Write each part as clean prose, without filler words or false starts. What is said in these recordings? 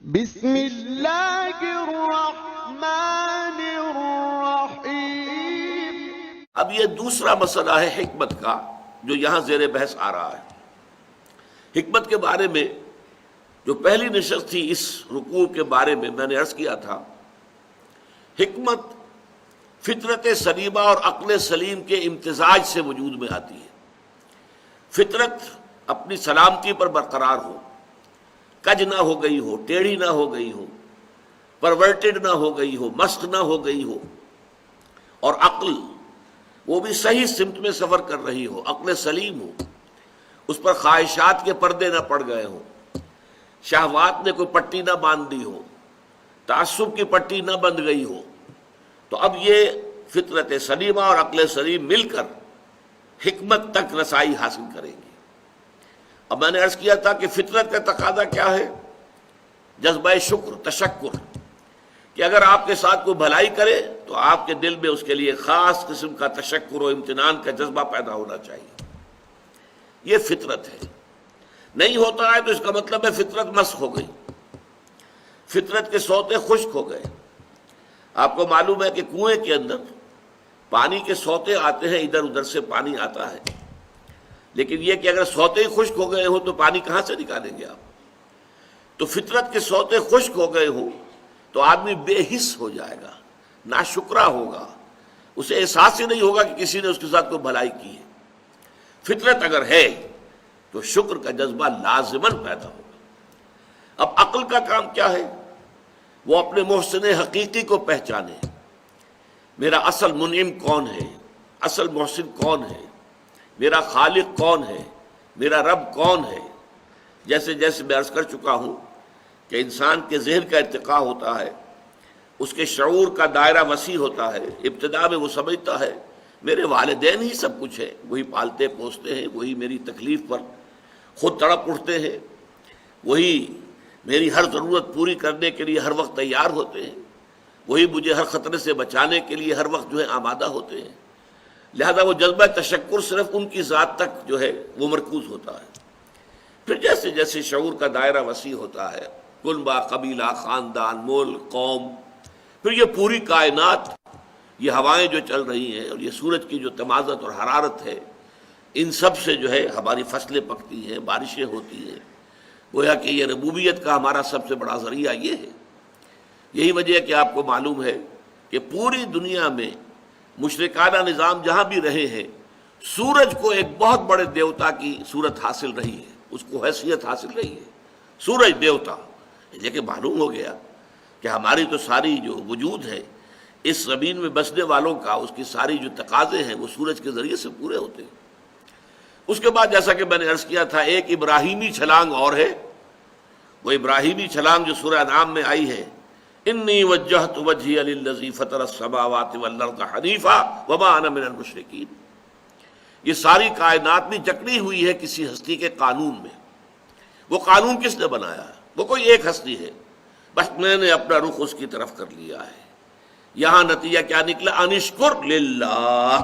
بسم اللہ الرحمن الرحیم۔ اب یہ دوسرا مسئلہ ہے حکمت کا جو یہاں زیر بحث آ رہا ہے۔ حکمت کے بارے میں جو پہلی نشست تھی اس رکوع کے بارے میں نے عرض کیا تھا، حکمت فطرت سلیمہ اور عقل سلیم کے امتزاج سے وجود میں آتی ہے۔ فطرت اپنی سلامتی پر برقرار ہو، کج نہ ہو گئی ہو، ٹیڑھی نہ ہو گئی ہو، پرورٹڈ نہ ہو گئی ہو، مسخ نہ ہو گئی ہو، اور عقل وہ بھی صحیح سمت میں سفر کر رہی ہو، عقل سلیم ہو، اس پر خواہشات کے پردے نہ پڑ گئے ہوں، شہوات نے کوئی پٹی نہ باندھ دی ہو، تعصب کی پٹی نہ بند گئی ہو، تو اب یہ فطرت سلیمہ اور عقل سلیم مل کر حکمت تک رسائی حاصل کریں گی۔ اب میں نے عرض کیا تھا کہ فطرت کا تقاضا کیا ہے؟ جذبہ شکر، تشکر، کہ اگر آپ کے ساتھ کوئی بھلائی کرے تو آپ کے دل میں اس کے لیے خاص قسم کا تشکر و امتنان کا جذبہ پیدا ہونا چاہیے۔ یہ فطرت ہے۔ نہیں ہوتا ہے تو اس کا مطلب ہے فطرت مسخ ہو گئی، فطرت کے سوتے خشک ہو گئے۔ آپ کو معلوم ہے کہ کنویں کے اندر پانی کے سوتے آتے ہیں، ادھر ادھر سے پانی آتا ہے، لیکن یہ کہ اگر سوتے ہی خشک ہو گئے ہوں تو پانی کہاں سے نکالیں گے آپ؟ تو فطرت کے سوتے خشک ہو گئے ہوں تو آدمی بے حس ہو جائے گا، ناشکرا ہوگا، اسے احساس ہی نہیں ہوگا کہ کسی نے اس کے ساتھ کوئی بھلائی کی ہے۔ فطرت اگر ہے تو شکر کا جذبہ لازماً پیدا ہوگا۔ اب عقل کا کام کیا ہے؟ وہ اپنے محسن حقیقی کو پہچانے، میرا اصل منعم کون ہے، اصل محسن کون ہے، میرا خالق کون ہے، میرا رب کون ہے۔ جیسے میں عرض کر چکا ہوں کہ انسان کے ذہن کا ارتقاء ہوتا ہے، اس کے شعور کا دائرہ وسیع ہوتا ہے۔ ابتدا میں وہ سمجھتا ہے میرے والدین ہی سب کچھ ہے، وہی پالتے پوستے ہیں، وہی میری تکلیف پر خود تڑپ اٹھتے ہیں، وہی میری ہر ضرورت پوری کرنے کے لیے ہر وقت تیار ہوتے ہیں، وہی مجھے ہر خطرے سے بچانے کے لیے ہر وقت آمادہ ہوتے ہیں۔ لہذا وہ جذبہ تشکر صرف ان کی ذات تک وہ مرکوز ہوتا ہے۔ پھر جیسے جیسے شعور کا دائرہ وسیع ہوتا ہے، کنبہ، قبیلہ، خاندان، ملک، قوم، پھر یہ پوری کائنات، یہ ہوائیں جو چل رہی ہیں اور یہ سورج کی جو تمازت اور حرارت ہے، ان سب سے ہماری فصلیں پکتی ہیں، بارشیں ہوتی ہیں۔ گویا کہ یہ ربوبیت کا ہمارا سب سے بڑا ذریعہ یہ ہے۔ یہی وجہ ہے کہ آپ کو معلوم ہے کہ پوری دنیا میں مشرکانہ نظام جہاں بھی رہے ہیں، سورج کو ایک بہت بڑے دیوتا کی صورت حاصل رہی ہے، اس کو حیثیت حاصل رہی ہے، سورج دیوتا۔ لیکن معلوم ہو گیا کہ ہماری تو ساری جو وجود ہے اس زمین میں بسنے والوں کا، اس کی ساری جو تقاضے ہیں وہ سورج کے ذریعے سے پورے ہوتے ہیں۔ اس کے بعد جیسا کہ میں نے عرض کیا تھا، ایک ابراہیمی چھلانگ اور ہے، وہ ابراہیمی چھلانگ جو سورہ انعام میں آئی ہے، انی وجہت وجہی للذی فطر السماوات والارض حنیفا وما انا من المشرکین۔ یہ ساری کائنات بھی جکڑی ہوئی ہے کسی ہستی کے قانون میں۔ وہ قانون کس نے بنایا ہے؟ وہ کوئی ایک ہستی ہے، بس میں نے اپنا رخ اس کی طرف کر لیا ہے۔ یہاں نتیجہ کیا نکلا؟ انشکر للہ،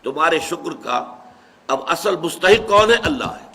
تمہارے شکر کا اب اصل مستحق کون ہے؟ اللہ ہے۔